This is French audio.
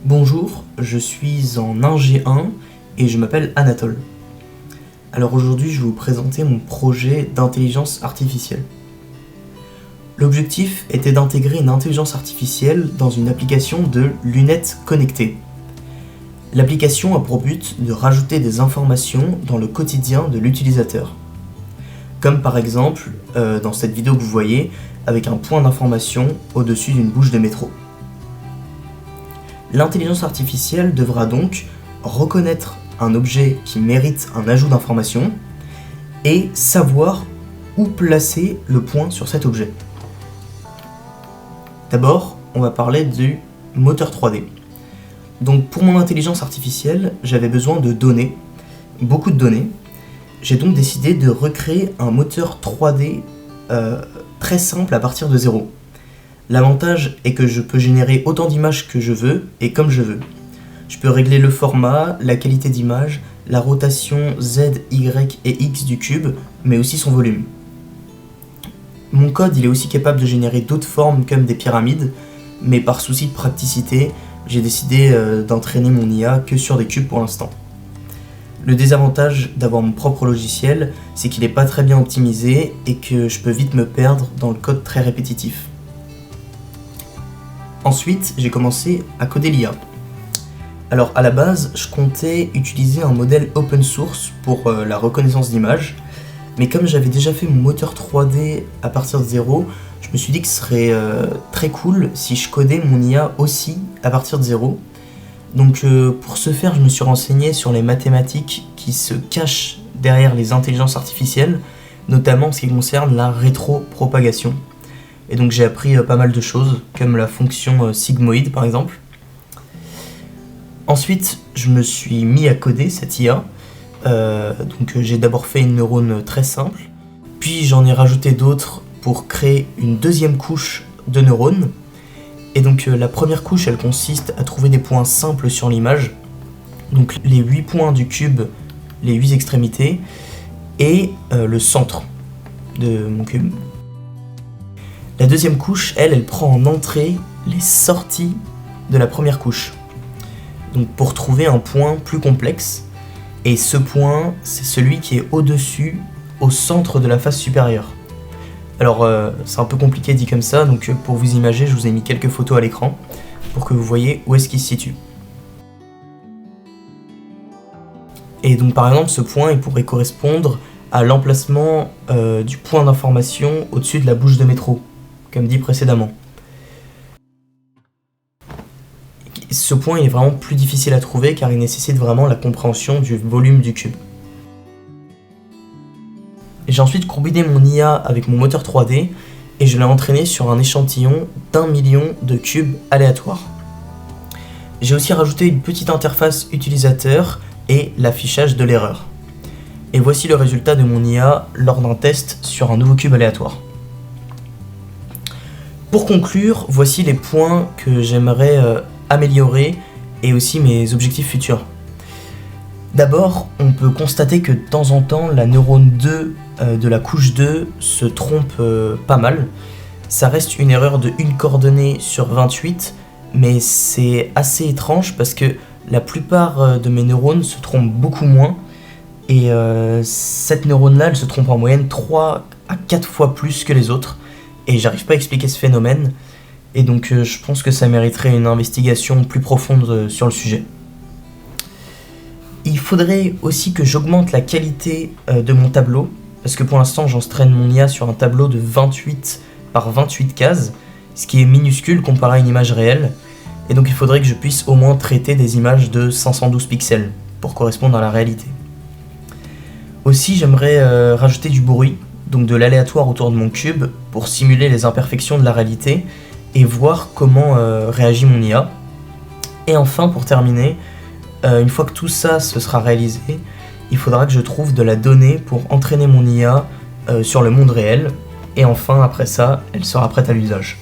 Bonjour, je suis en Ingé 1 et je m'appelle Anatole. Alors aujourd'hui, je vais vous présenter mon projet d'intelligence artificielle. L'objectif était d'intégrer une intelligence artificielle dans une application de lunettes connectées. L'application a pour but de rajouter des informations dans le quotidien de l'utilisateur. Comme par exemple, dans cette vidéo que vous voyez, avec un point d'information au-dessus d'une bouche de métro. L'intelligence artificielle devra donc reconnaître un objet qui mérite un ajout d'information et savoir où placer le point sur cet objet. D'abord, on va parler du moteur 3D. Donc pour mon intelligence artificielle, j'avais besoin de données, beaucoup de données. J'ai donc décidé de recréer un moteur 3D très simple à partir de zéro. L'avantage est que je peux générer autant d'images que je veux et comme je veux. Je peux régler le format, la qualité d'image, la rotation Z, Y et X du cube, mais aussi son volume. Mon code il est aussi capable de générer d'autres formes comme des pyramides, mais par souci de praticité, j'ai décidé d'entraîner mon IA que sur des cubes pour l'instant. Le désavantage d'avoir mon propre logiciel, c'est qu'il n'est pas très bien optimisé et que je peux vite me perdre dans le code très répétitif. Ensuite, j'ai commencé à coder l'IA. Alors à la base, je comptais utiliser un modèle open source pour la reconnaissance d'images, mais comme j'avais déjà fait mon moteur 3D à partir de zéro, je me suis dit que ce serait très cool si je codais mon IA aussi à partir de zéro. Donc pour ce faire, je me suis renseigné sur les mathématiques qui se cachent derrière les intelligences artificielles, notamment en ce qui concerne la rétropropagation. Et donc j'ai appris pas mal de choses, comme la fonction sigmoïde par exemple. Ensuite, je me suis mis à coder cette IA. Donc j'ai d'abord fait une neurone très simple, puis j'en ai rajouté d'autres pour créer une deuxième couche de neurones. Et donc la première couche, elle consiste à trouver des points simples sur l'image, donc les 8 points du cube, les 8 extrémités, et le centre de mon cube. La deuxième couche, elle prend en entrée les sorties de la première couche. Donc pour trouver un point plus complexe, et ce point, c'est celui qui est au-dessus, au centre de la face supérieure. Alors c'est un peu compliqué dit comme ça, donc pour vous imaginer, je vous ai mis quelques photos à l'écran pour que vous voyez où est-ce qu'il se situe. Et donc par exemple, ce point, il pourrait correspondre à l'emplacement du point d'information au-dessus de la bouche de métro, comme dit précédemment. Ce point est vraiment plus difficile à trouver car il nécessite vraiment la compréhension du volume du cube. J'ai ensuite combiné mon IA avec mon moteur 3D et je l'ai entraîné sur un échantillon d'1 million de cubes aléatoires. J'ai aussi rajouté une petite interface utilisateur et l'affichage de l'erreur. Et voici le résultat de mon IA lors d'un test sur un nouveau cube aléatoire. Pour conclure, voici les points que j'aimerais améliorer et aussi mes objectifs futurs. D'abord, on peut constater que de temps en temps, la neurone 2 de la couche 2 se trompe pas mal. Ça reste une erreur de 1 coordonnée sur 28, mais c'est assez étrange parce que la plupart de mes neurones se trompent beaucoup moins. Et cette neurone-là, elle se trompe en moyenne 3 à 4 fois plus que les autres. Et j'arrive pas à expliquer ce phénomène. Et donc je pense que ça mériterait une investigation plus profonde sur le sujet. Il faudrait aussi que j'augmente la qualité de mon tableau, parce que pour l'instant j'entraîne mon IA sur un tableau de 28 par 28 cases, ce qui est minuscule comparé à une image réelle, et donc il faudrait que je puisse au moins traiter des images de 512 pixels pour correspondre à la réalité. Aussi j'aimerais rajouter du bruit, donc de l'aléatoire autour de mon cube, pour simuler les imperfections de la réalité, et voir comment réagit mon IA. Et enfin pour terminer, une fois que tout ça se sera réalisé, il faudra que je trouve de la donnée pour entraîner mon IA sur le monde réel, et enfin après ça, elle sera prête à l'usage.